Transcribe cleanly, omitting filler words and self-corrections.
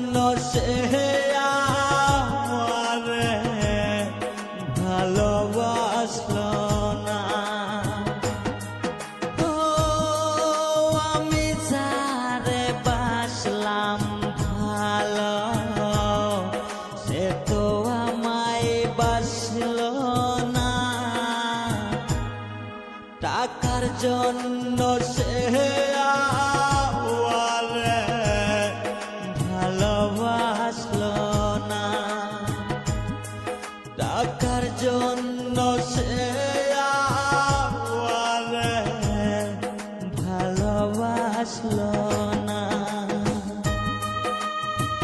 জন্য সে আমারে ভালোবাসলো না। ও আমি যারে বাসলাম ভালো, সে তো আমায় বাসলো না। টাকার জন্য